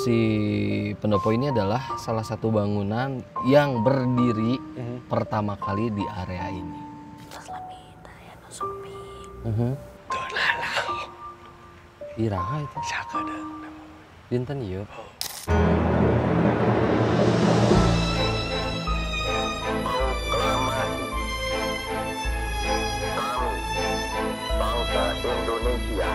si pendopo ini adalah salah satu bangunan yang berdiri pertama kali di area ini. Iraha itu. Dinten ieu. Bangsa Indonesia.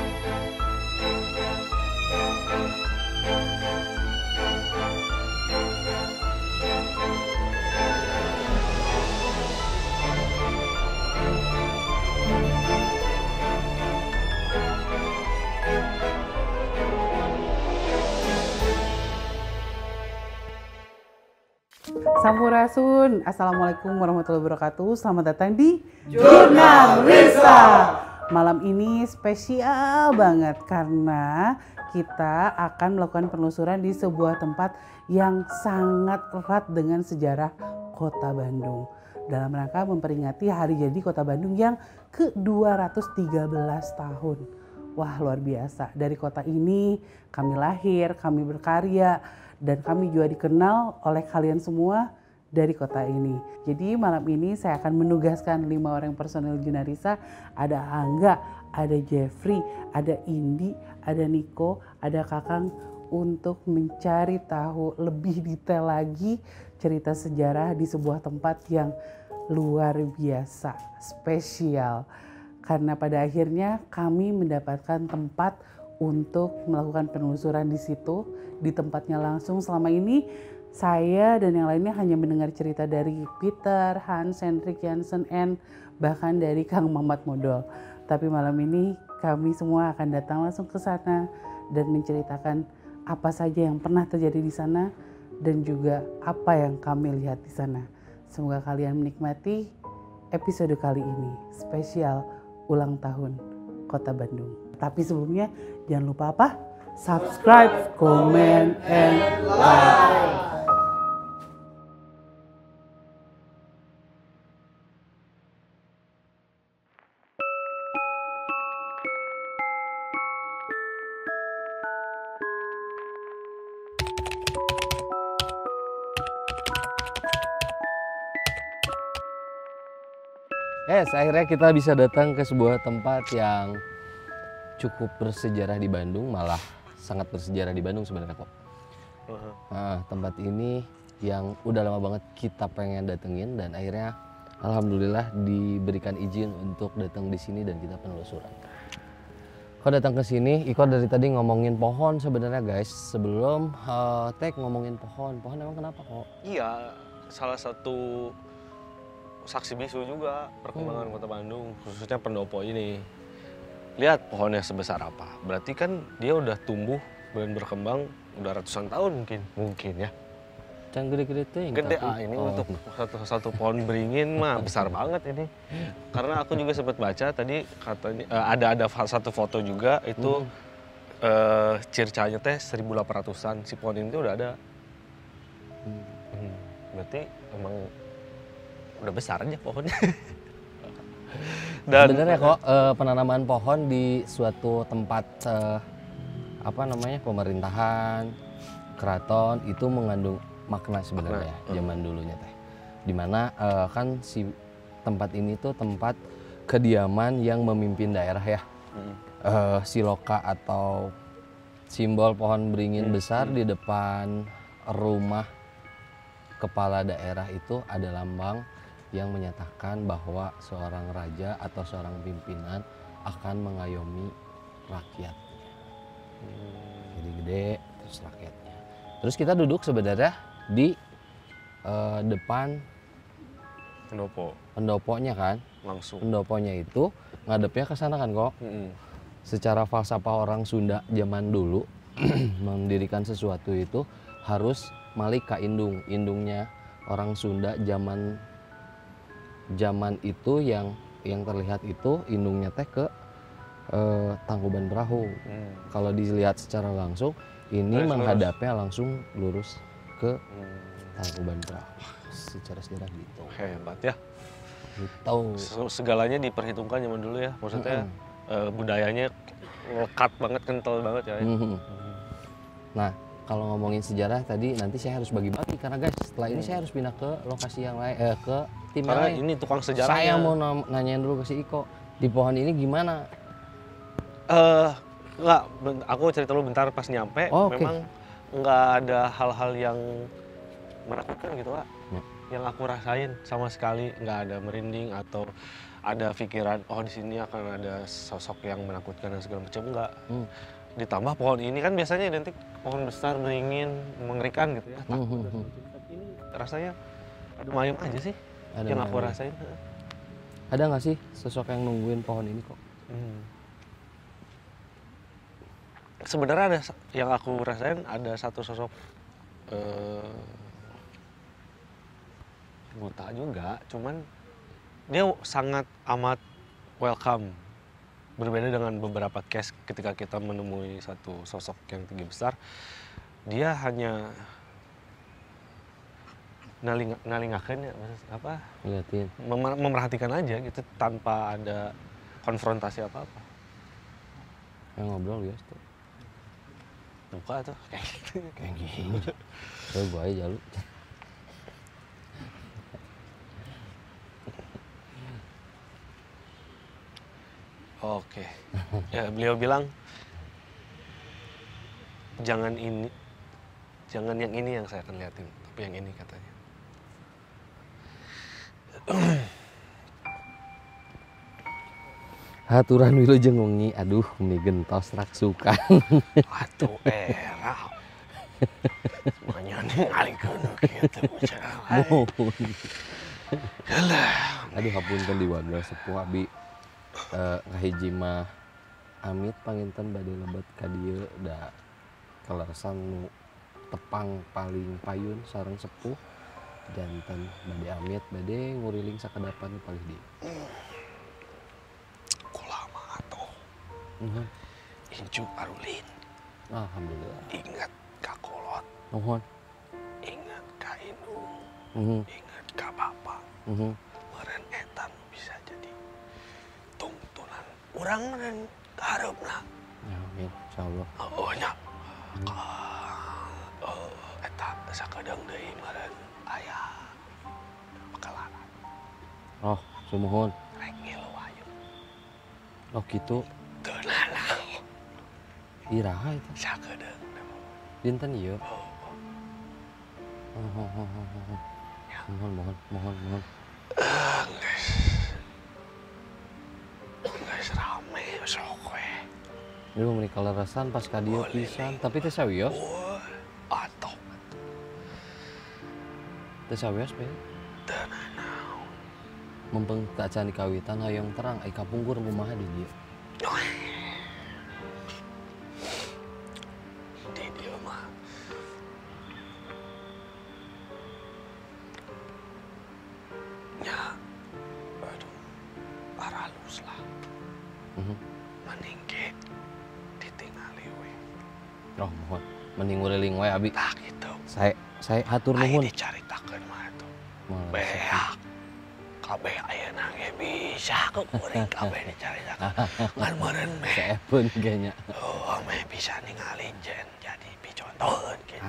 Sampurasun, Assalamualaikum warahmatullahi wabarakatuh. Selamat datang di Jurnal Risa. Malam ini spesial banget karena kita akan melakukan penelusuran di sebuah tempat yang sangat erat dengan sejarah Kota Bandung. Dalam rangka memperingati hari jadi Kota Bandung yang ke-213 tahun. Wah, luar biasa. Dari kota ini kami lahir, kami berkarya, dan kami juga dikenal oleh kalian semua dari kota ini. Jadi malam ini saya akan menugaskan 5 orang personel Junarisa. Ada Angga, ada Jeffrey, ada Indi, ada Niko, ada Kakang untuk mencari tahu lebih detail lagi cerita sejarah di sebuah tempat yang luar biasa, spesial. Karena pada akhirnya kami mendapatkan tempat untuk melakukan penelusuran di situ, di tempatnya langsung. Selama ini saya dan yang lainnya hanya mendengar cerita dari Peter, Hans, Hendrik, Jansen, bahkan dari Kang Mamat Modol. Tapi malam ini kami semua akan datang langsung ke sana dan menceritakan apa saja yang pernah terjadi di sana dan juga apa yang kami lihat di sana. Semoga kalian menikmati episode kali ini, spesial ulang tahun Kota Bandung. Tapi sebelumnya jangan lupa apa? Subscribe, comment, and like. Akhirnya kita bisa datang ke sebuah tempat yang cukup bersejarah di Bandung, malah sangat bersejarah di Bandung sebenarnya kok. Nah, tempat ini yang udah lama banget kita pengen datengin dan akhirnya alhamdulillah diberikan izin untuk datang di sini dan kita penelusuran. Kok datang ke sini, Iko dari tadi ngomongin pohon sebenarnya guys. Sebelum tag ngomongin pohon emang kenapa kok? Iya, salah satu saksi bisu juga perkembangan Kota Bandung, khususnya pendopo ini. Lihat pohonnya sebesar apa. Berarti kan dia udah tumbuh dan berkembang udah ratusan tahun mungkin ya. Can gede-gede tuh yang Gede ini untuk satu pohon beringin mah besar banget ini. Karena aku juga sempat baca tadi katanya ada satu foto juga itu circanya teh 1800-an si pohon ini tuh udah ada. Berarti emang udah besar aja pohonnya. Dan sebenarnya kok penanaman pohon di suatu tempat pemerintahan, keraton itu mengandung makna sebenarnya zaman dulunya teh. Dimana kan si tempat ini tuh tempat kediaman yang memimpin daerah ya. Siloka atau simbol pohon beringin besar di depan rumah kepala daerah itu ada lambang yang menyatakan bahwa seorang raja atau seorang pimpinan akan mengayomi rakyatnya. Jadi gede terus rakyatnya. Terus kita duduk sebenarnya di depan pendoponya kan. Langsung. Pendoponya itu ngadepnya ke sana kan kok. Secara falsafah orang Sunda zaman dulu mendirikan sesuatu itu harus malika indung. Indungnya orang Sunda zaman itu yang terlihat itu indungnya teh ke Tangkuban Perahu. Kalau dilihat secara langsung ini menghadapnya langsung lurus ke Tangkuban Perahu. Secara sejarah gitu. Hebat ya. Gitu. Segalanya diperhitungkan zaman dulu ya. Maksudnya budayanya lekat banget, kental banget ya. Nah, kalau ngomongin sejarah tadi nanti saya harus bagi-bagi karena guys setelah ini saya harus pindah ke lokasi yang lain ke tim yang Karena lain. ini tukang sejarahnya. Saya mau nanyain dulu ke si Iko di pohon ini gimana? Enggak, aku cerita dulu bentar pas nyampe. Oh, oke. Memang nggak ada hal-hal yang menakutkan gitu Pak. Ya. Yang aku rasain sama sekali nggak ada merinding atau ada pikiran di sini akan ada sosok yang menakutkan dan segala macam enggak. Ditambah pohon ini kan biasanya identik pohon besar, beringin, mengerikan gitu ya. Takut dan segala macam. Tapi ini rasanya adem ayem aja sih Ada yang aku rasain. Ada nggak sih sosok yang nungguin pohon ini kok? Sebenarnya ada yang aku rasain ada satu sosok buta juga, cuman dia sangat amat welcome. Berbeda dengan beberapa case ketika kita menemui satu sosok yang tinggi besar, dia hanya nalingakan ya, apa? Liatin. Memerhatikan aja gitu tanpa ada konfrontasi apa-apa. Yang ngobrol guys tuh. Buka tuh kayak gitu. Kayak gini. Coba gua aja lu. Oke. Ya, beliau bilang jangan yang ini yang saya akan liatin, tapi yang ini katanya. Haturan wilujeng wengi, aduh mie gentos raksukan. Atuh era. Semuanya ngalikeun kitu bicara. Aduh hapunten di wadah sepuh abi ngahiji mah amit panginten bade lebet ka dieu da kaleresan nu tepang paling payun sareng sepuh janten bade amit bade nguriling sakadapan palih di. Kulama atuh. Injuk arulin. Alhamdulillah. Ingat ka kolot, Nuhun. ingat ka indung, ingat ka bapak. Meureun eta nu bisa jadi tungtunan urang meureun hareupna. Ya amin insyaallah. Nya. Eta sakedeung deui meureun aya pekalaran. Oh, sumuhun. Rek ngilu ayu. Oh kitu. Teu nalah. Iraha eta. Sakedeung. Dinten ieu. Mohon. Geus rame sok we. Ini mau menikah lerasan pas ka dieu pisan, tapi teh sawios. Atuh. Teh sawios pe. Teu nanaon. Mumpung tak can dikawitan hayang terang ai kapungkur kumaha di dieu. Di dieu mah nya aduh aralus lah. Mending ge ditingali we. Oh, mohon. Mending nguriling wae abi. Tah gitu. Saya hatur Ai nuhun. dicaritakeun mah atuh. Moal Beak. Kabeh ayeuna ge bisa ku kuring kabeh dicaritakeun. Ngan meureun meh. Saepun kayaknya. Meh bisa ningali jen jadi picontoheun gitu.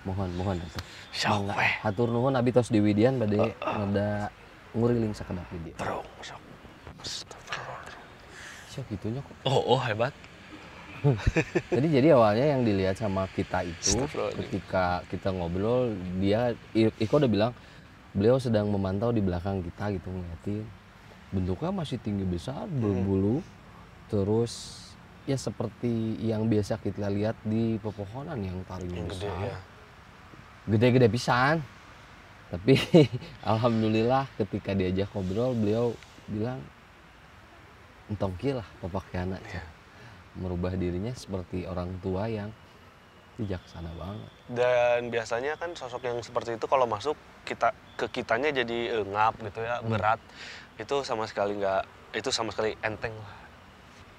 Mohon atuh. Sok we. Hatur nuhun abi tos di Widian bade ngeda nguriling sakedap di dieu. Terung sok. Astagfirullah. Sok gitunya kok. Hebat. Jadi awalnya yang dilihat sama kita itu Astagfirullahaladzim. ketika kita ngobrol Iko udah bilang beliau sedang memantau di belakang kita gitu ngeliatin bentuknya masih tinggi besar berbulu terus ya seperti yang biasa kita lihat di pepohonan yang taring Yang gede besar ya. gede-gede pisan tapi alhamdulillah ketika diajak ngobrol beliau bilang entongki lah pepakeana merubah dirinya seperti orang tua yang bijaksana banget. Dan biasanya kan sosok yang seperti itu kalau masuk kitanya jadi ngap gitu ya, berat. Itu sama sekali enteng lah.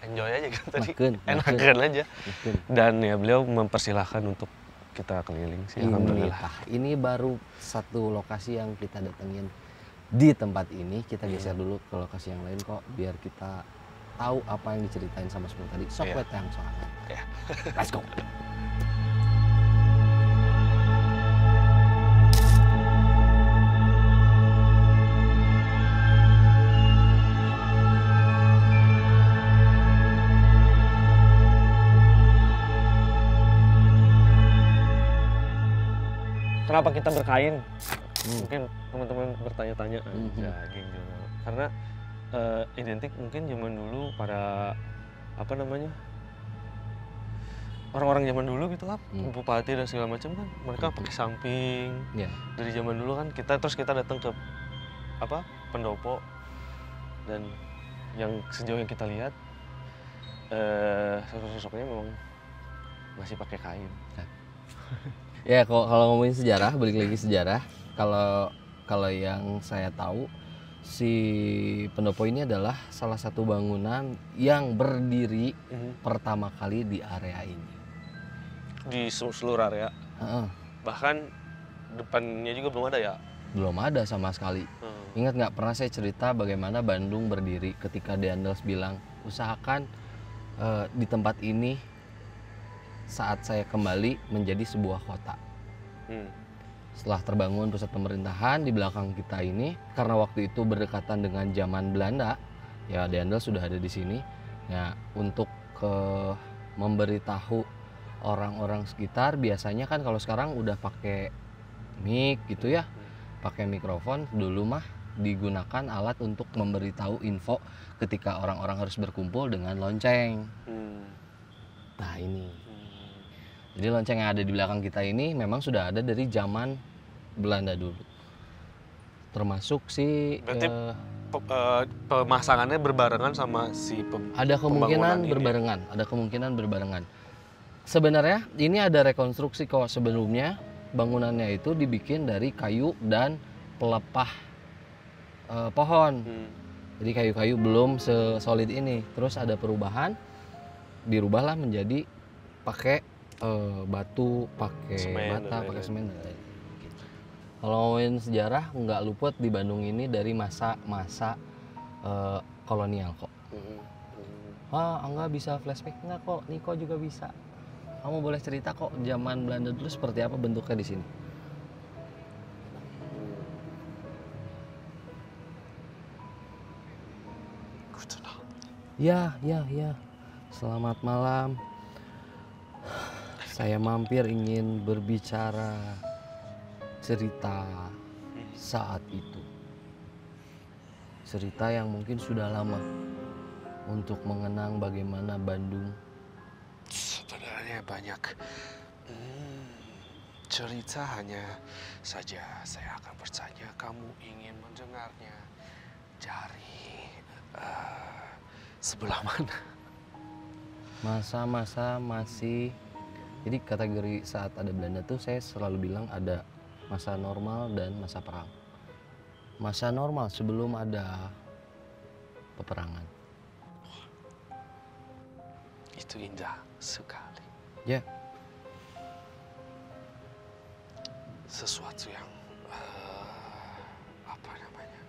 Enjoy aja gitu tadi. Enakan aja. Makin. Dan ya beliau mempersilahkan untuk kita keliling sih, alhamdulillah. Ini baru satu lokasi yang kita datengin di tempat ini. Kita geser dulu ke lokasi yang lain kok biar kita tahu apa yang diceritain sama semua tadi. Sok Iya. wet yang soalnya. Ya. Let's go. kenapa kita berkain? Mungkin teman-teman bertanya-tanya, ya, geng jurnal. Karena identik mungkin zaman dulu pada apa namanya, orang-orang zaman dulu gitu kan, bupati dan segala macam kan, mereka pakai samping. Dari zaman dulu kan kita datang ke apa pendopo, dan yang sejauh yang kita lihat sosok-sosoknya memang masih pakai kain. Ya kalau ngomongin sejarah, balik lagi sejarah, kalau yang saya tahu si pendopo ini adalah salah satu bangunan yang berdiri pertama kali di area ini. Di seluruh area. Bahkan depannya juga belum ada ya? Belum ada sama sekali. Ingat nggak, pernah saya cerita bagaimana Bandung berdiri ketika Deandels bilang usahakan di tempat ini saat saya kembali menjadi sebuah kota. Setelah terbangun pusat pemerintahan di belakang kita ini, karena waktu itu berdekatan dengan zaman Belanda, ya Deandels sudah ada di sini. Ya, untuk memberitahu orang-orang sekitar, biasanya kan kalau sekarang udah pakai mic gitu ya, pakai mikrofon. Dulu mah digunakan alat untuk memberitahu info ketika orang-orang harus berkumpul dengan lonceng. Nah ini, jadi lonceng yang ada di belakang kita ini memang sudah ada dari zaman Belanda dulu. Termasuk si berarti pemasangannya berbarengan sama si ada kemungkinan berbarengan, ada kemungkinan berbarengan. Sebenarnya ini ada rekonstruksi kok. Sebelumnya bangunannya itu dibikin dari kayu dan pelepah pohon. Jadi kayu-kayu belum sesolid ini. Terus ada perubahan, dirubahlah menjadi pakai batu, pakai bata, pakai semen. Kalau ngomongin sejarah, nggak luput di Bandung ini dari masa-masa kolonial kok. Enggak bisa flashback, enggak kok, Niko juga bisa. Kamu boleh cerita kok zaman Belanda dulu seperti apa bentuknya di sini. Ya. Selamat malam. Saya mampir ingin berbicara cerita saat itu. Cerita yang mungkin sudah lama untuk mengenang bagaimana Bandung. Sebenarnya banyak cerita, hanya saja saya akan bertanya, kamu ingin mendengarnya dari sebelah mana? Masa-masa masih, jadi kategori saat ada Belanda tuh saya selalu bilang ada masa normal dan masa perang. Masa normal sebelum ada peperangan. Itu indah sekali. Ya. Sesuatu yang apa namanya,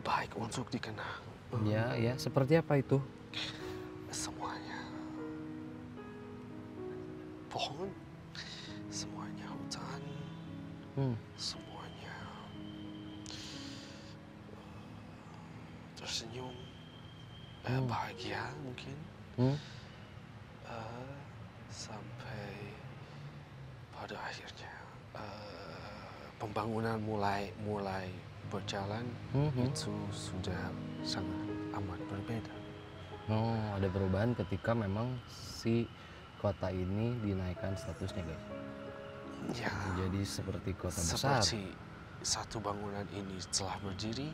baik untuk dikenang. Ya, seperti apa itu? Semuanya pohon, semuanya hutan, semuanya tersenyum, bahagia mungkin, sampai pada akhirnya pembangunan mulai berjalan. Itu sudah sangat amat berbeda. Ada perubahan ketika memang si kota ini dinaikkan statusnya, guys. Ya, menjadi seperti kota besar. Seperti satu bangunan ini telah berdiri,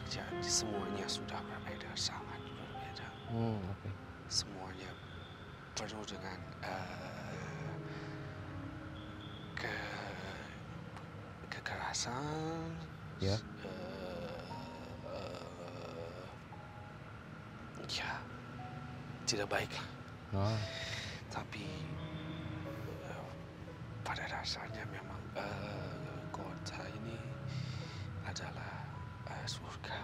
jadi semuanya sudah berbeda, sangat berbeda. Okay. Semuanya penuh dengan kekerasan. Ya. Ya, tidak baik. Tapi pada dasarnya memang kota ini adalah surga.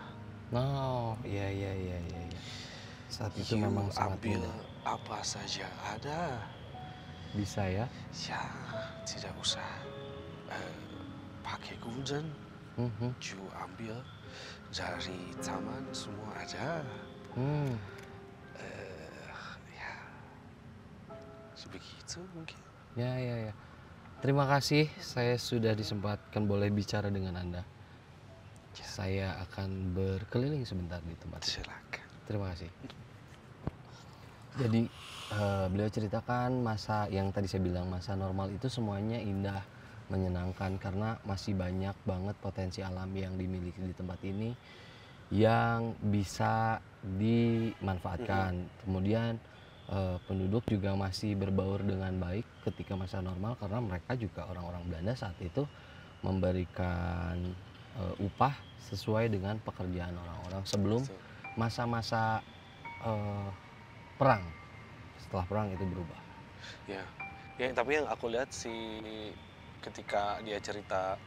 Iya. Saat itu memang sangat ambil mudah. apa saja ada. Bisa ya? Ya, tidak usah pakai gulden. Ju ambil dari taman, semua ada. Ya. Ya, sebegitu mungkin. Ya. Terima kasih saya sudah disempatkan boleh bicara dengan Anda. Saya akan berkeliling sebentar di tempat ini. Silakan. Terima kasih. Jadi beliau ceritakan masa yang tadi saya bilang masa normal itu semuanya indah, menyenangkan karena masih banyak banget potensi alam yang dimiliki di tempat ini yang bisa dimanfaatkan. Kemudian penduduk juga masih berbaur dengan baik ketika masa normal karena mereka juga orang-orang Belanda saat itu memberikan upah sesuai dengan pekerjaan orang-orang sebelum masa-masa perang. Setelah perang itu berubah. Ya, tapi yang aku lihat ketika dia cerita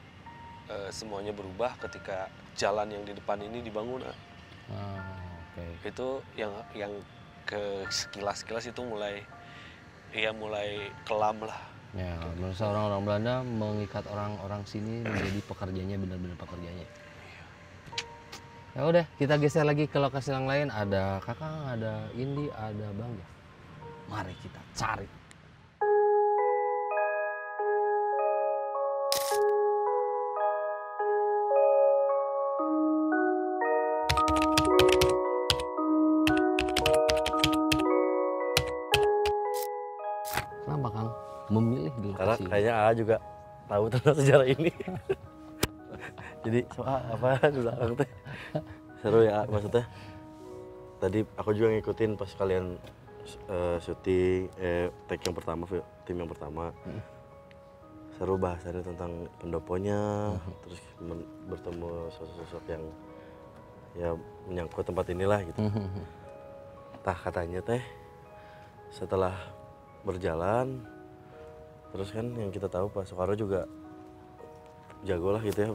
semuanya berubah ketika jalan yang di depan ini dibangun. Oke. Itu yang ke sekilas itu mulai kelam lah. Ya, menurut saya orang-orang Belanda mengikat orang-orang sini menjadi pekerjanya, benar-benar pekerjanya. Ya udah, kita geser lagi ke lokasi yang lain. Ada Kakang, ada Indi, ada Bang Jeff. Mari kita cari. Kenapa Kang memilih di Karena lokasi? kayaknya A juga tahu tentang sejarah ini. Jadi soal apa di belakang teh seru ya maksudnya. Tadi aku juga ngikutin pas kalian syuting take yang pertama, tim yang pertama. Seru bahasannya tentang pendoponya, terus bertemu sosok-sosok yang ya menyangkut tempat inilah gitu. Tah katanya teh setelah berjalan terus kan yang kita tahu Pak Soekarno juga jago lah gitu ya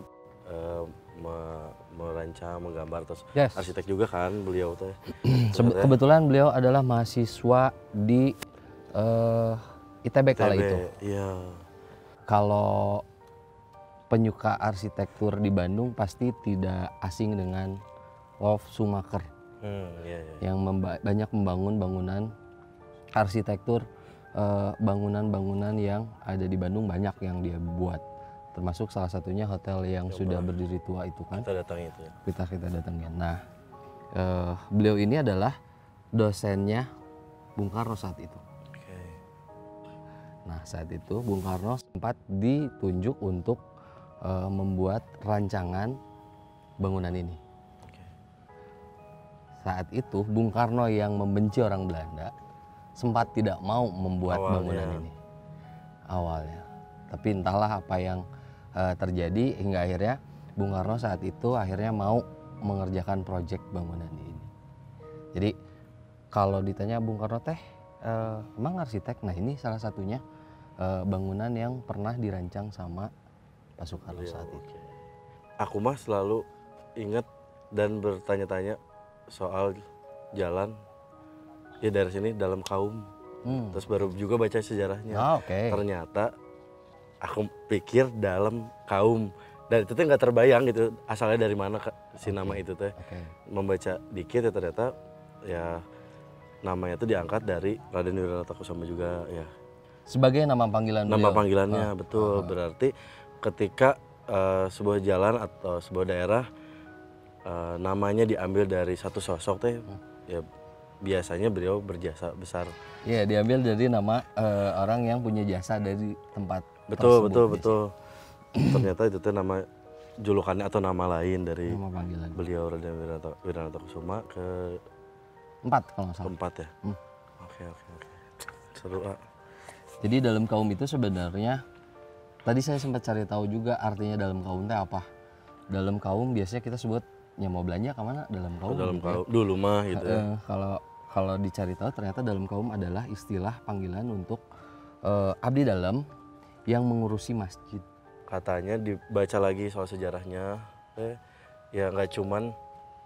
merancang, menggambar, terus Yes. arsitek juga kan beliau teh. Kebetulan beliau adalah mahasiswa di ITB kala itu. Iya. Kalau penyuka arsitektur di Bandung pasti tidak asing dengan Wolf Schumacher Iya. yang banyak membangun bangunan arsitektur, bangunan-bangunan yang ada di Bandung banyak yang dia buat. Termasuk salah satunya hotel yang sudah berdiri tua itu kan. Kita datang itu ya. Kita datangin. Nah, beliau ini adalah dosennya Bung Karno saat itu. Oke. Nah, saat itu Bung Karno sempat ditunjuk untuk membuat rancangan bangunan ini. Oke. Saat itu Bung Karno yang membenci orang Belanda sempat tidak mau membuat bangunan ini awalnya. Tapi entahlah apa yang terjadi hingga akhirnya Bung Karno saat itu akhirnya mau mengerjakan proyek bangunan ini. Jadi kalau ditanya Bung Karno teh emang arsitek, nah ini salah satunya bangunan yang pernah dirancang sama Pak Soekarno saat itu. Aku mah selalu ingat dan bertanya-tanya soal jalan ya dari sini dalam kaum. Terus baru juga baca sejarahnya. Ternyata aku pikir dalam kaum, dan itu tuh nggak terbayang gitu asalnya dari mana si nama itu teh. Membaca dikit ya ternyata ya namanya itu diangkat dari Raden Wiranata Kusuma juga ya. Sebagai nama panggilan beliau. Nama panggilannya betul. Berarti ketika sebuah jalan atau sebuah daerah namanya diambil dari satu sosok teh ya biasanya beliau berjasa besar. Iya, diambil dari nama orang yang punya jasa dari tempat. Betul. Ternyata itu tuh nama julukannya atau nama lain dari nama panggilan beliau Raden Wiranata Kusuma ke 4 kalau nggak salah. Keempat ya. Oke. Seru. Jadi dalam kaum itu sebenarnya tadi saya sempat cari tahu juga artinya dalam kaum teh apa. Dalam kaum biasanya kita sebut ya mau belanja kemana dalam kaum. Dalam gitu kaum dulu mah gitu ya. Kalau dicari tahu ternyata dalam kaum adalah istilah panggilan untuk abdi dalam yang mengurusi masjid. Katanya dibaca lagi soal sejarahnya, ya nggak cuman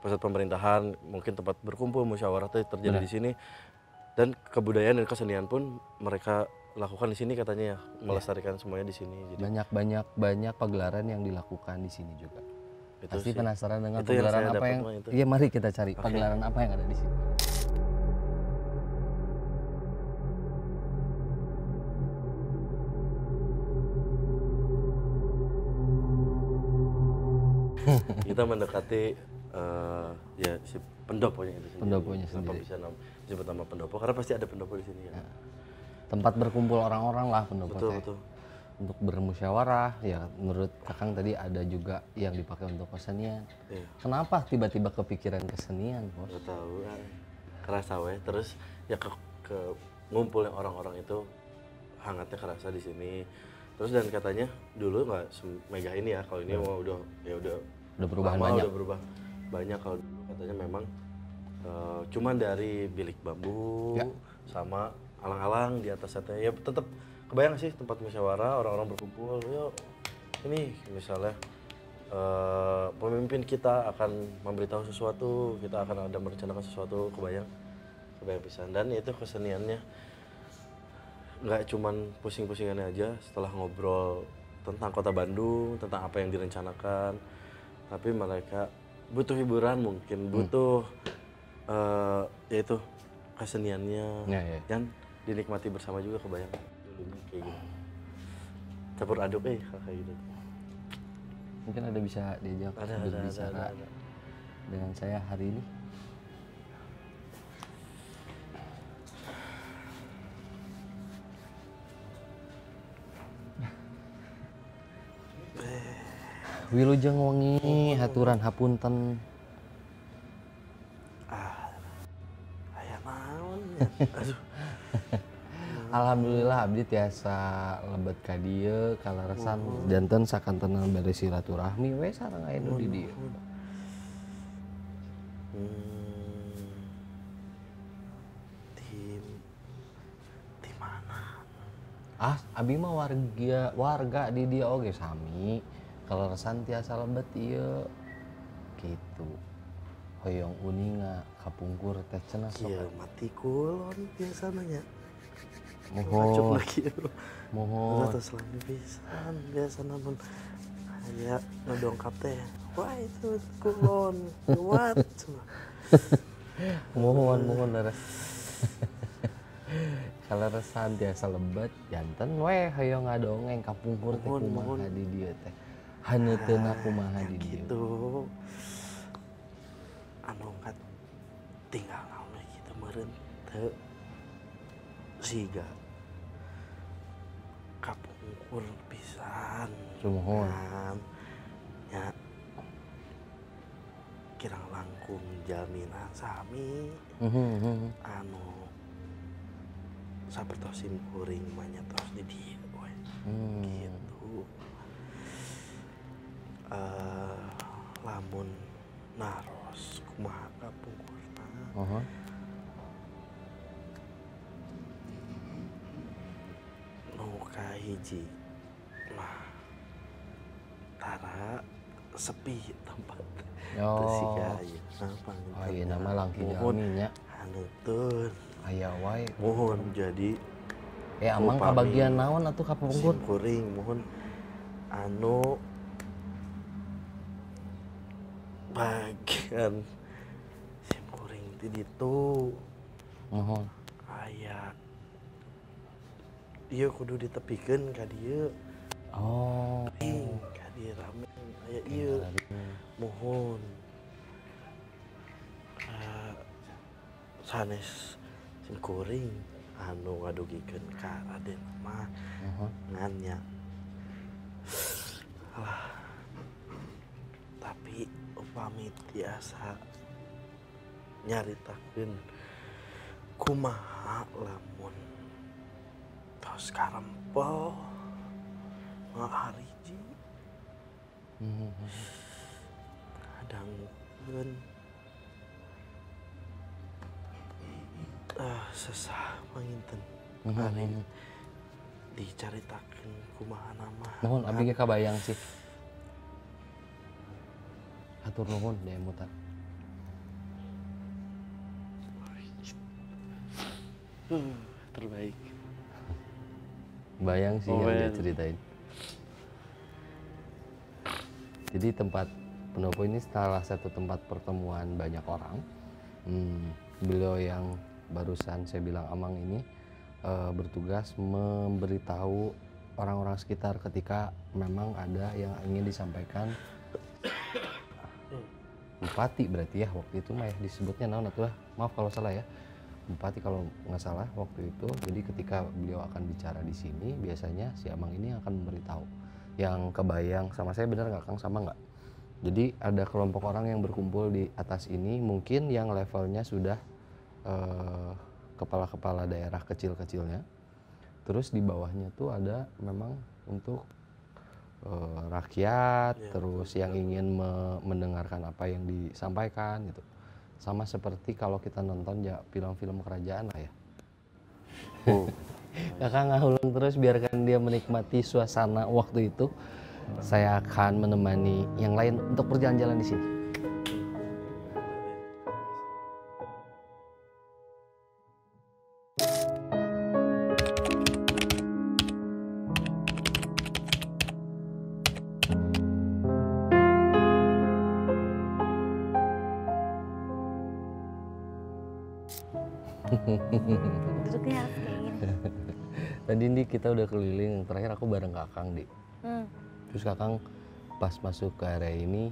pusat pemerintahan, mungkin tempat berkumpul musyawarah terjadi di sini, dan kebudayaan dan kesenian pun mereka lakukan di sini katanya ya, melestarikan semuanya di sini. Jadi banyak pagelaran yang dilakukan di sini juga. Pasti sih. penasaran dengan Itu yang pagelaran saya apa dapat yang? itu. Iya, mari kita cari pagelaran apa yang ada di sini. Kita mendekati ya si pendoponya itu sendiri. Pendoponya Kenapa sendiri. bisa disebut nama pendopo? Karena pasti ada pendopo di sini ya. Tempat berkumpul orang-orang lah pendopo Betul teh. betul. Untuk bermusyawarah, ya menurut Kakang tadi ada juga yang dipakai untuk kesenian. Iya. Kenapa tiba-tiba kepikiran kesenian, Bos? Gak tahu, kerasa weh. Terus ya ke ngumpulnya orang-orang itu hangatnya kerasa di sini. Terus dan katanya dulu nggak semegah ini ya. Kalau ini mah udah ya udah Udah lama, banyak. udah berubah banyak. Kalau dulu katanya memang cuman dari bilik bambu Ya. sama alang-alang di atasnya teh. Ya tetap kebayang sih tempat musyawarah orang-orang berkumpul. Yuk ini misalnya pemimpin kita akan memberitahu sesuatu, kita akan ada merencanakan sesuatu, kebayang pisan. Dan itu keseniannya nggak cuman pusing-pusingannya aja setelah ngobrol tentang kota Bandung, tentang apa yang direncanakan, tapi mereka butuh hiburan mungkin, butuh yaitu keseniannya Ya. dan dinikmati bersama juga, kebayang dulunya kayak gitu. Campur aduk kayak gitu. Mungkin ada bisa diajak berbicara ada. dengan saya hari ini. Wilujeng wengi haturan hapunten. Aya naon ya? Aduh. Alhamdulillah abdi tiasa lebet ka dieu kalaresan janten sakantenan bere silaturahmi we sareng aya nu di dieu. Di mana? Abi mah warga di dieu oge sami. Kalaresan tiasa lebet ieu. Kitu. Hoyong uninga kapungkur teh cenah sok. Kieu mati kulon biasana nya. Mohon. Acuk lagi. Mohon. Terus lami pisan biasana mun aya ngedongkap teh. Wah itu kulon. Kuat. Mohon leres. Kalaresan tiasa lebet janten we hoyong ngadongeng kapungkur teh kumaha di dieu teh. Haneuteuna kumaha di dieu. Gitu. Anu kat tinggal naon kitu meureun teu siga kapungkur pisan. Sumohon. Ya kirang langkung jaminan sami anu sapertosin kuring manyatos di dieu we. Gitu. Lamun naros kumaha kapungkurna. Nu kahiji mah tara sepi tempat. Teu siga ieu. Oh iya nama langki jalminya. Haneuteun. Aya wae. Mohon jadi Amang kabagian naon atuh kapungkur? kuring mohon anu bagian sim kuring ti ditu Mohon. aya ieu kudu ditepikeun ka dieu. Oh. Ka dieu rame aya ieu. Mohon sanes sim kuring anu ngadugikeun ka Raden mah ngannya. Alah. Tapi upami tiasa nyaritakeun kumaha lamun tos karempel ngahariji dangukeun sesah panginten hari dicaritakeun kumaha nama. Mohon abdi ge kabayang sih. Hatur nuhun daya mutar. Terbaik. Bayang sih yang dia ceritain. Jadi tempat pendopo ini salah satu tempat pertemuan banyak orang. Beliau yang barusan saya bilang Amang ini bertugas memberitahu orang-orang sekitar ketika memang ada yang ingin disampaikan Bupati berarti ya waktu itu mah ya disebutnya naon atuh, maaf kalau salah ya. Bupati kalau nggak salah waktu itu. Jadi ketika beliau akan bicara di sini, biasanya si Amang ini akan memberitahu. Yang kebayang sama saya benar nggak Kang, sama nggak? Jadi ada kelompok orang yang berkumpul di atas ini, mungkin yang levelnya sudah kepala-kepala daerah kecil-kecilnya. Terus di bawahnya tuh ada memang untuk rakyat, terus yang ingin mendengarkan apa yang disampaikan gitu. Sama seperti kalau kita nonton ya film-film kerajaan lah ya. Kakak ngahulun terus biarkan dia menikmati suasana waktu itu. Saya akan menemani yang lain untuk berjalan-jalan di sini. Duduknya harus kayak gini. Tadi Di kita udah keliling, terakhir aku bareng Kakang Di. Terus Kakang pas masuk ke area ini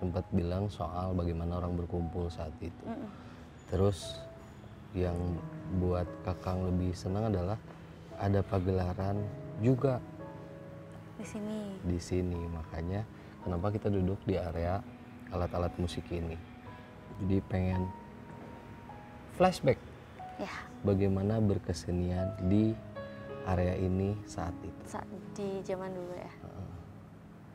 sempat bilang soal bagaimana orang berkumpul saat itu. Terus yang buat Kakang lebih senang adalah ada pagelaran juga Di sini. Makanya kenapa kita duduk di area alat-alat musik ini. Jadi pengen flashback Ya, bagaimana berkesenian di area ini saat itu. saat di zaman dulu ya.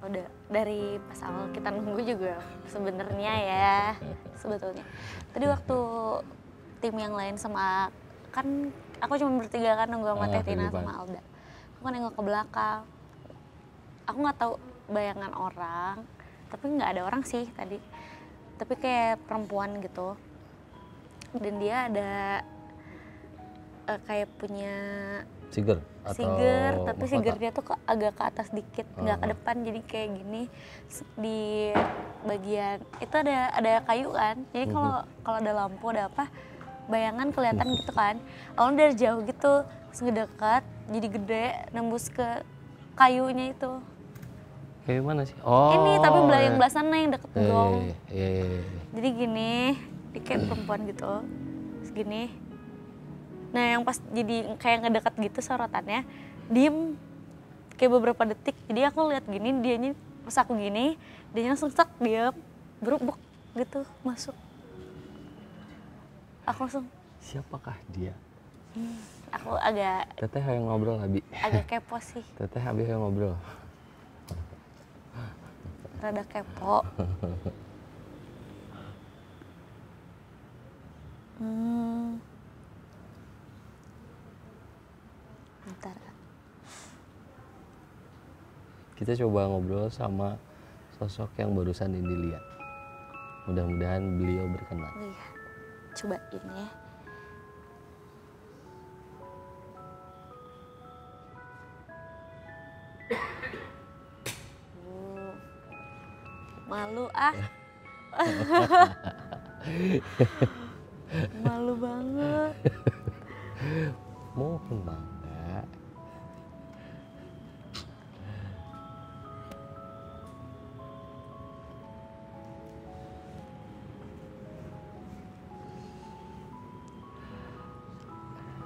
Udah dari pas awal kita nunggu juga sebenarnya ya sebetulnya. Tadi waktu tim yang lain sama kan aku cuma bertiga kan nunggu sama Teh Tina sama Alda. Aku kan nengok ke belakang. Aku nggak tahu bayangan orang, tapi nggak ada orang sih tadi. Tapi kayak perempuan gitu. Dan dia ada kayak punya Siger atau siger, tapi mahkota? sigernya tuh agak ke atas dikit, nggak ke depan, jadi kayak gini di bagian itu ada kayu kan, jadi kalau ada lampu ada apa, bayangan kelihatan gitu kan. Awalnya dari jauh gitu, terus ngedekat, jadi gede, nembus ke kayunya itu. Kayak mana sih? Oh, Ini tapi yang belah sana yang deket gong. Iya. Jadi gini, dia kayak perempuan gitu, segini. Nah yang pas jadi kayak ngedekat gitu sorotannya, diem kayak beberapa detik. Jadi aku lihat gini, dianya pas aku gini, dianya langsung sak diem, berubuk gitu masuk. Aku langsung. Siapakah dia? Aku agak. Teteh yang ngobrol Abi. Agak kepo sih. Teteh Abi yang ngobrol. Rada kepo. Bentar. Kita coba ngobrol sama sosok yang barusan ini lihat. Mudah-mudahan beliau berkenan. Iya, cobain ya. Malu ah. Malu banget. Mohon Bangga.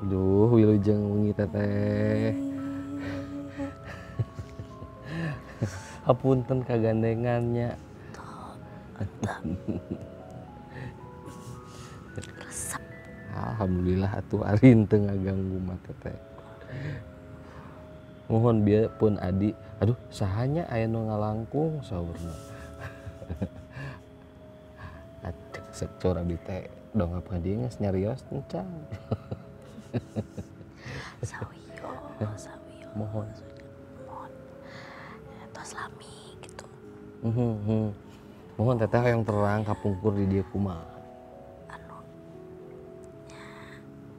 Duh, wilujeng wengi teteh. Hapunten kagandengannya. Resep. Alhamdulillah atuh arin teu ngaganggu mah teteh. Mohon biar pun Adi. Aduh, sahanya aya nu ngalangkung saurna. Aduh, secor abi teh dongap ka dieu geus nyarios encan. Sawiyo. Mohon. Tos lami gitu. Mohon teteh yang terang kapungkur di dieu kumaha. Anu nya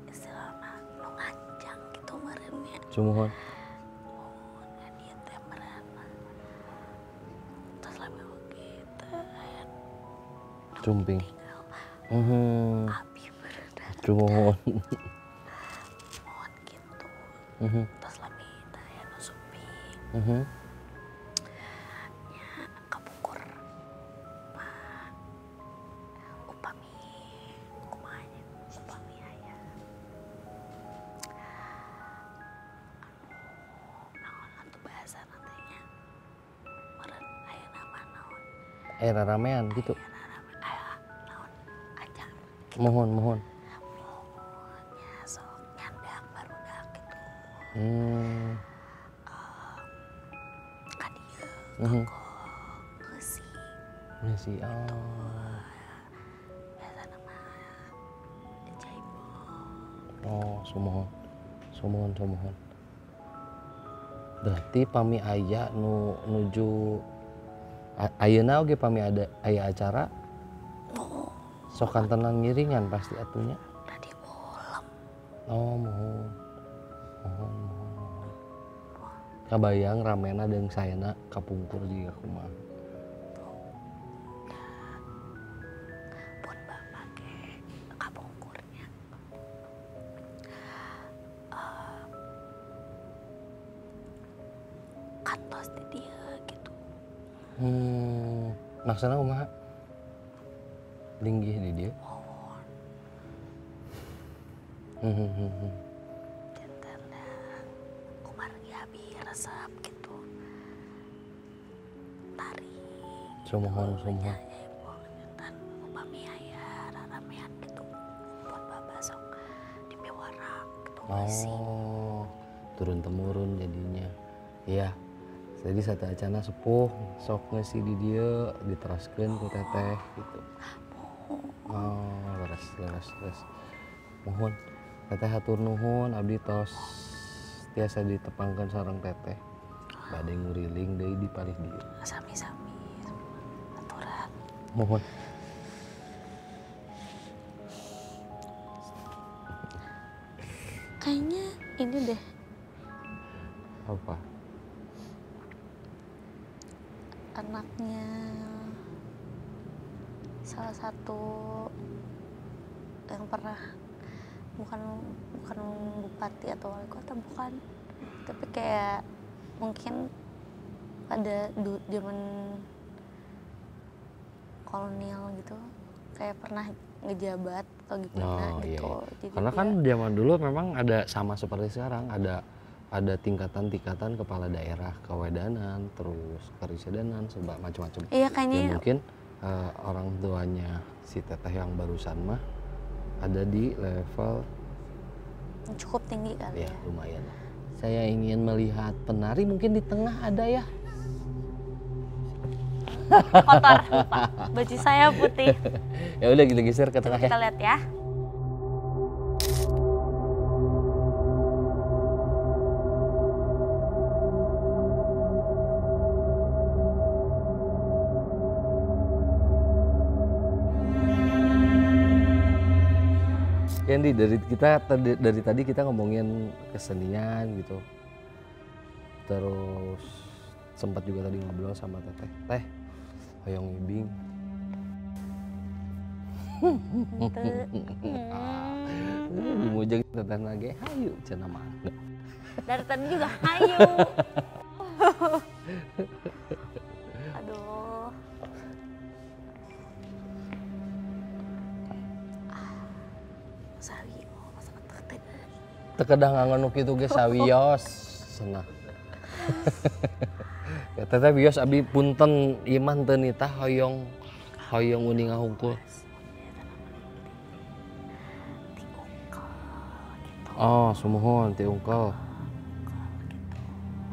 istilahna nu nganjang gitu meureunnya. Sumohon. Dia teh meureun. Tos lami oge teh aya Cumping. abi berenang. Sumohon. Mohon gitu. Tos lami teh aya nu suping. Nya kapungkur. ramean gitu. naon ajar Mohon. ya sok nyandak barudak gitu ka dieu toko ngeusi Ngeusi. biasana mah jaibong Oh, sumohon. Berarti pami aya nuju ayeuna oge pami aya acara sokan tenan ngiringan pasti atunya. tadi bolem Oh, mohon. Kabayang ramena jeung sayana kapungkur jiga kumaha. pun bapak ge kapungkurnya kantos di dia gitu Maksudna kumaha? Linggih di dieu. jantanna kumargi abi resep gitu tari Sumohon. jaibong jantan upami aya raramean gitu pun bapak sok dipiwara gitu ngeusi Oh, turun temurun jadinya. Iya. Jadi satu acana sepuh sok ngeusi di dieu diteraskeun ku teteh gitu. Oh, leres. Mohon teteh hatur nuhun abdi tos tiasa ditepangkeun sareng teteh. Bade nguriling deui di palih dieu. sami-sami aturan Mohon. kayaknya ini deh Apa? anaknya salah satu yang pernah bukan bupati atau wali kota bukan tapi kayak mungkin pada zaman kolonial gitu kayak pernah ngejabat atau gimana Oh, gitu iya. jadi Karena dia kan zaman dulu memang ada sama seperti sekarang ada tingkatan-tingkatan kepala daerah, kewedanan, terus karisedanan, sebab macam-macam. iya Ya kayaknya mungkin orang tuanya si teteh yang barusan mah ada di level cukup tinggi kali ya ya. lumayan lah. Saya ingin melihat penari mungkin di tengah ada ya. Kotor lupa baju saya putih Ya udah kita geser ke tengah ya. kita lihat ya. Kendi dari tadi kita ngomongin kesenian gitu. Terus sempat juga tadi ngobrol sama teteh. Teh, hoyong ibing. Mujeng teteh lagi, hayu cenah mah. Dari tadi juga hayu. Aduh. Sari, masa teh. Tekedah ngangonuk itu ge sawios cenah. Ya teteh bios abi punten iman teu nitah hoyong uning ngahungkul. Oh, sumuhun ti ungkel.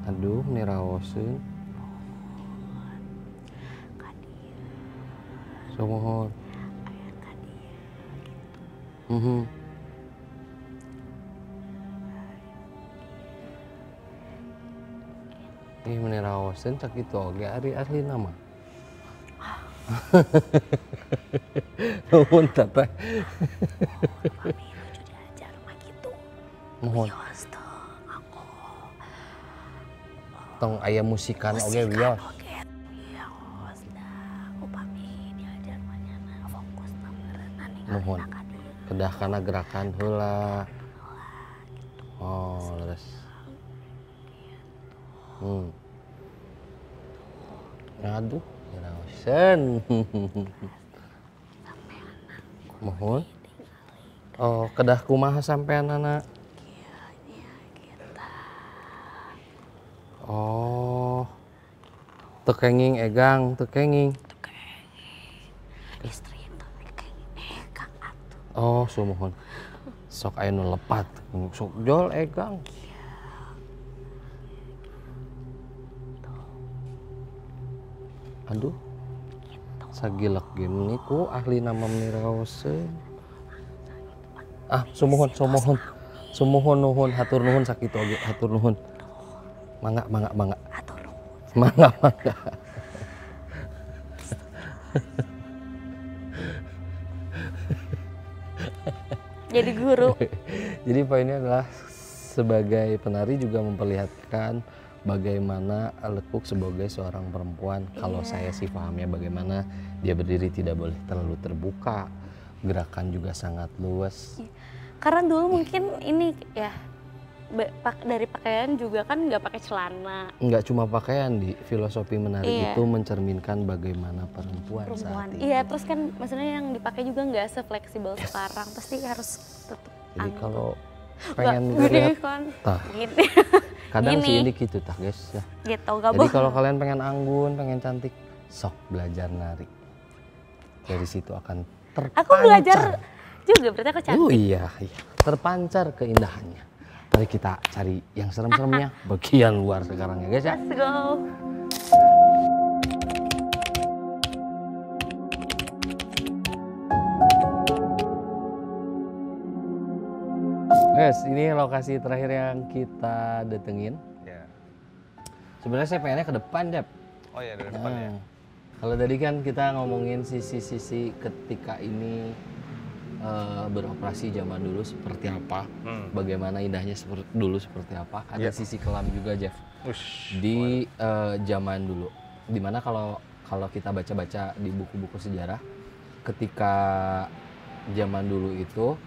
Aduh, niraoseun. Sumuhun. Ih, meniraoseun cak kitu oge ari asli nama. Nuhun teteh. Mohon. Tong aya musikan oge wios. Mohon. Kedah kana gerakan heula. Oh, leres. Aduh, ngeraoseun. Mohon. Oh, kedah kumaha sampean anak? Oh, tekenging egang, tekenging. sumuhun. Sok aya nu lepat, sok jol egang. Aduh. Sagilek gini ku ahli nama meniraoseun. Ah, sumuhun. Sumuhun nuhun, hatur nuhun sakitu oge, hatur nuhun. Mangga. Hatur nuhun. Mangga. Jadi guru. Jadi poinnya adalah sebagai penari juga memperlihatkan bagaimana lekuk sebagai seorang perempuan. Kalau saya sih pahamnya bagaimana dia berdiri tidak boleh terlalu terbuka, gerakan juga sangat luas. Karena dulu mungkin ini ya dari pakaian juga kan nggak pakai celana. Nggak cuma pakaian, di filosofi menari itu mencerminkan bagaimana perempuan saat itu. Iya, terus kan maksudnya yang dipakai juga nggak sefleksibel sekarang, pasti harus tetap. Jadi kalau pengen gini lihat, kan, tah, gini. kadang Gini. sih ini gitu tah guys ya. Gitu, nggak Jadi boleh. kalau kalian pengen anggun, pengen cantik, sok belajar nari. Dari situ akan terpancar. Aku belajar juga, berarti aku cantik. Oh iya. Terpancar keindahannya. Mari kita cari yang serem-seremnya bagian luar sekarang ya guys ya. Let's go. Guys, ini lokasi terakhir yang kita datengin. Ya. Sebenarnya saya pengennya ke depan, Dep. Oh ya, dari depan ya. Kalau tadi kan kita ngomongin sisi-sisi ketika ini beroperasi zaman dulu seperti apa, bagaimana indahnya dulu seperti apa. Ada sisi kelam juga, Jeff. Di zaman dulu. Dimana kalau kita baca-baca di buku-buku sejarah, ketika zaman dulu itu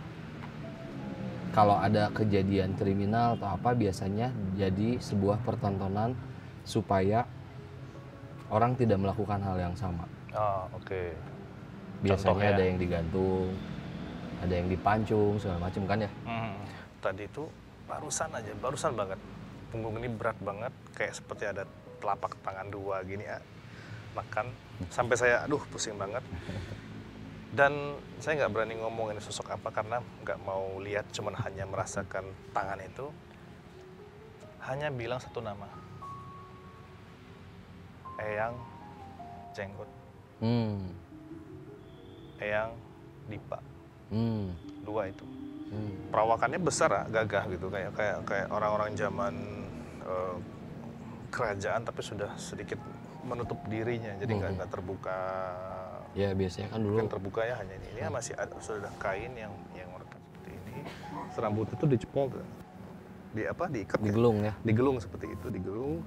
kalau ada kejadian kriminal atau apa biasanya jadi sebuah pertontonan supaya orang tidak melakukan hal yang sama. Oh, oke. Biasanya Contohnya? ada yang digantung, ada yang dipancung segala macam kan ya. Tadi itu barusan banget. Punggung ini berat banget, kayak seperti ada telapak tangan dua gini ya. Makan sampai saya aduh pusing banget. Dan saya nggak berani ngomongin sosok apa karena nggak mau lihat, cuman hanya merasakan tangan itu. Hanya bilang satu nama. Eyang Jenggot. Eyang Dipa. Dua itu. Perawakannya besar, gagah gitu, kayak orang-orang zaman kerajaan, tapi sudah sedikit menutup dirinya, jadi nggak terbuka. Ya biasanya kan dulu Yang terbuka ya hanya ini. Ini masih sudah kain yang melekat seperti ini. Rambut itu dicepol tuh. Diikat digelung ya. Digelung seperti itu, digelung.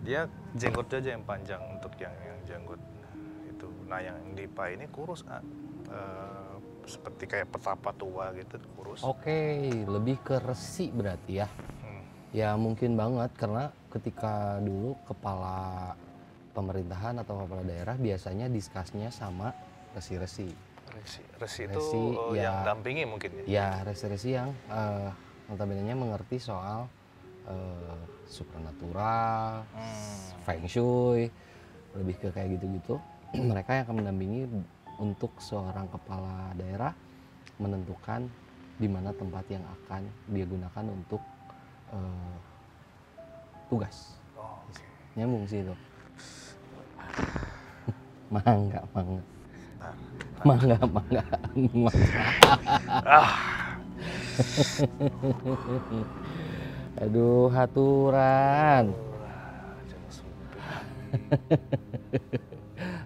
Dia jenggotnya aja yang panjang untuk yang jenggot itu. Nah yang Dipa ini kurus, seperti kayak petapa tua gitu, kurus. Oke, lebih ke resi berarti ya. Ya mungkin banget karena ketika dulu kepala pemerintahan atau kepala daerah biasanya diskusinya sama resi-resi. Resi itu yang dampingi mungkin ya? Ya resi-resi yang notabene-nya mengerti soal supranatural, feng shui, lebih ke kayak gitu-gitu. Mereka yang akan mendampingi untuk seorang kepala daerah menentukan di mana tempat yang akan dia gunakan untuk tugas. Nyambung sih itu. Mangga. Aduh, haturan.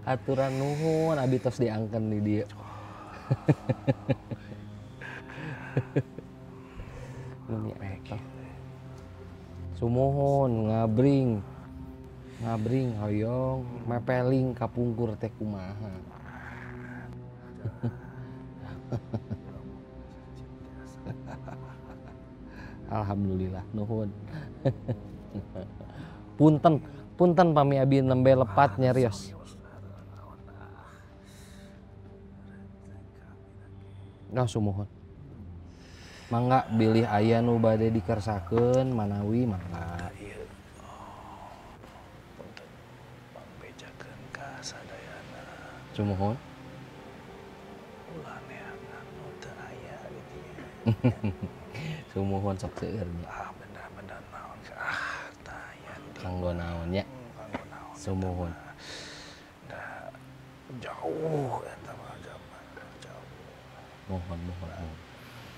Haturan nuhun, abi tos diangken di dia. Nuni eta. Sumohon ngabring hoyong mepeling kapungkur teh kumaha. Alhamdulillah nuhun. punten pami abi nembe lepat nyarios. Nah sumohon. Mangga bilih aya nu bade dikersakeun manawi mangga. Sumohon. Sumuhun sok seueurnya. Benda-benda naon tayan Kanggo naon nya? kanggo naon Sumuhun. da jauh eta mah zaman jauh. Mohon.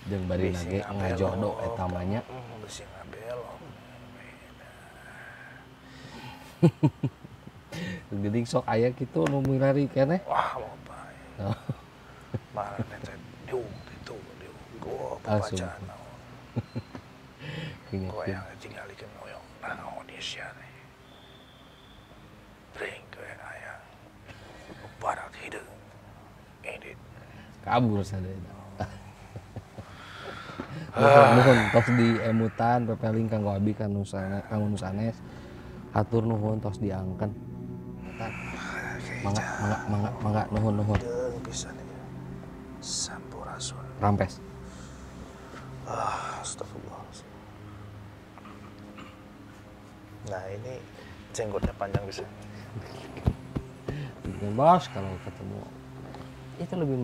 Jeung bari nage ngajodo eta mah nya. Bisi ngabelok. Geuning sok aya kitu nu mirari keneh. Wah, mau bae. Marane teh diung itu diung. Gua Asup. pembacaan naon. Gua Ingetin. yang tinggalikeun moyong naon ieu sia teh. Bring ke aya. Barat hideung. Edit. Kabur sadayana. Nuhun tos di emutan pepeling kanggo abi kanggo Nusanes. Hatur nuhun tos diangken. Mangga nuhun. Deung pisan ieu. Sampurasun. Rampes. Astagfirullah. Nah, ini jenggotnya panjang bisa. Dan bos kalau ketemu itu lebih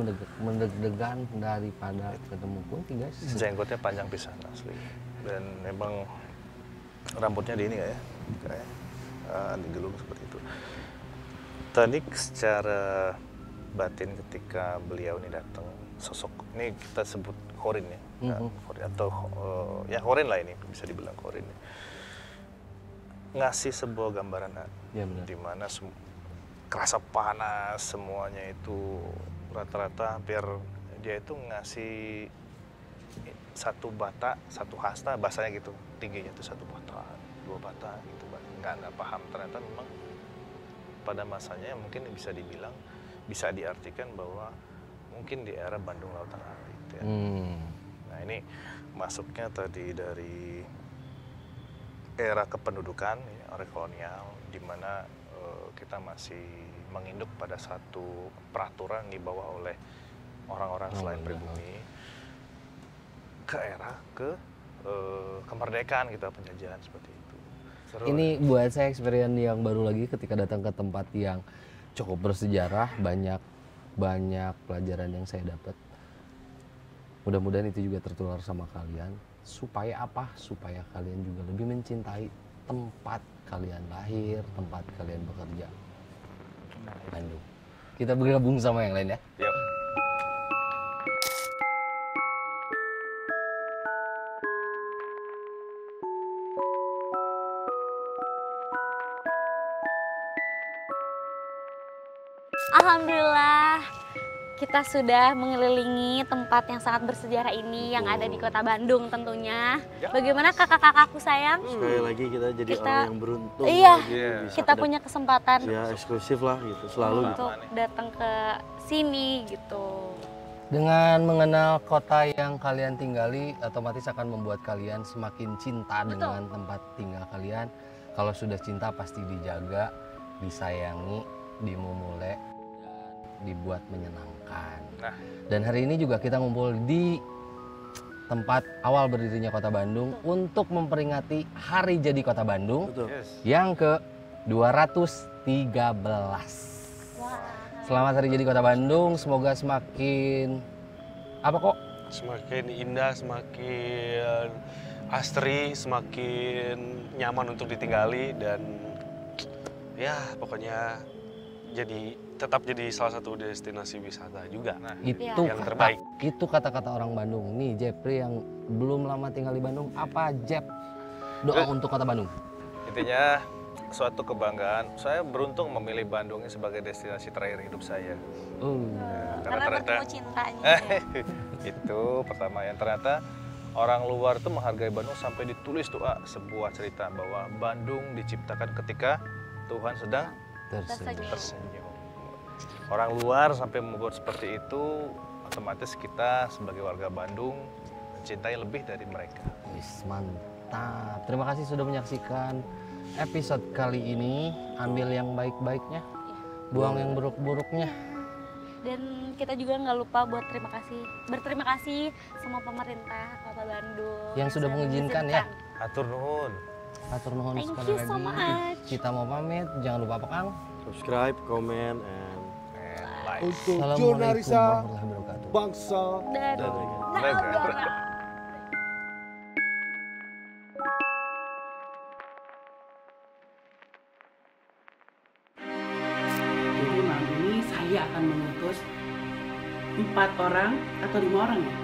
mendeg-degan daripada ketemu kunti guys. Jenggotnya panjang pisan asli. Dan memang rambutnya di ini nggak ya? Kayak digelung seperti itu. Tadi secara batin ketika beliau ini datang, sosok ini kita sebut Khorin ya, Khorin atau ya Khorin lah ini bisa dibilang Khorin. Ngasih sebuah gambaran Ya, benar. di mana kerasa panas semuanya itu rata-rata hampir dia itu ngasih satu bata, satu hasta bahasanya gitu, tingginya itu satu bata, dua bata gitu, nggak paham ternyata memang pada masanya mungkin bisa dibilang bisa diartikan bahwa mungkin di era Bandung Lautan Api gitu ya. Nah ini masuknya tadi dari era kependudukan, ya, era kolonial, di mana kita masih menginduk pada satu peraturan yang dibawa oleh orang-orang selain pribumi ke era kemerdekaan kita, penjajahan seperti itu. Seru. Ini buat saya experience yang baru lagi ketika datang ke tempat yang cukup bersejarah, banyak pelajaran yang saya dapat. Mudah-mudahan itu juga tertular sama kalian. Supaya apa? Supaya kalian juga lebih mencintai tempat kalian lahir, tempat kalian bekerja. Bandung. Kita bergabung sama yang lain ya. Yap. Alhamdulillah kita sudah mengelilingi tempat yang sangat bersejarah ini yang ada di Kota Bandung tentunya. Bagaimana kakak-kakakku sayang? Sekali lagi kita jadi orang yang beruntung. Iya, lagi bisa kita punya kesempatan ya eksklusif lah gitu, selalu gitu. untuk datang ke sini gitu. Dengan mengenal kota yang kalian tinggali, otomatis akan membuat kalian semakin cinta dengan tempat tinggal kalian. Kalau sudah cinta pasti dijaga, disayangi, dimulai, dan dibuat menyenangkan. Dan hari ini juga kita ngumpul di tempat awal berdirinya Kota Bandung untuk memperingati Hari Jadi Kota Bandung Betul. yang ke-213. Selamat Hari Jadi Kota Bandung, semoga semakin apa kok? Semakin indah, semakin asri, semakin nyaman untuk ditinggali dan ya pokoknya tetap jadi salah satu destinasi wisata juga. Nah, Itu yang terbaik. Itu kata-kata orang Bandung. Nih Jepri yang belum lama tinggal di Bandung, apa Jep? Doa untuk Kota Bandung. Intinya suatu kebanggaan. Saya beruntung memilih Bandung ini sebagai destinasi terakhir hidup saya. Karena ternyata ketemu cintanya. Ya. itu pertama yang ternyata orang luar tuh menghargai Bandung sampai ditulis tuh sebuah cerita bahwa Bandung diciptakan ketika Tuhan sedang tersenyum. Orang luar sampai membuat seperti itu, otomatis kita sebagai warga Bandung mencintai lebih dari mereka. Wis, mantap. Terima kasih sudah menyaksikan episode kali ini. Ambil yang baik-baiknya, buang yang buruk-buruknya. Dan kita juga nggak lupa buat berterima kasih sama pemerintah Kota Bandung Yang sudah mengizinkan ya. Atur nuhun. Atur nuhun Thank sekali you lagi. so much. Kita mau pamit, jangan lupa apa Kang? Subscribe, comment, and Like. Untuk Assalamualaikum Jurnarisa warahmatullahi wabarakatuh. bangsa Dan Dan negara. 4 orang atau 5 orang ya?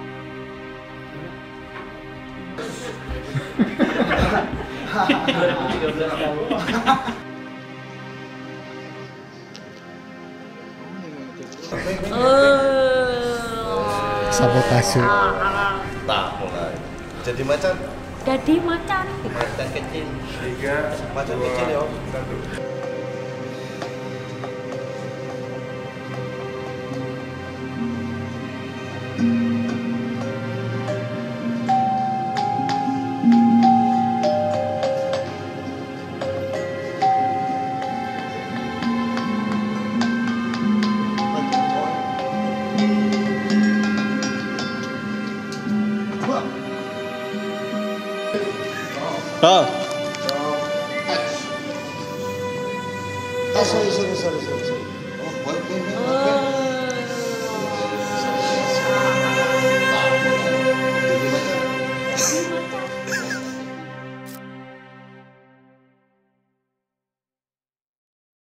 Sabotase. Tak mulai. Jadi macan. Jadi macan. Macan kecil. 3. Macan kecil ya Om. Ah. Sorry. Oh, what?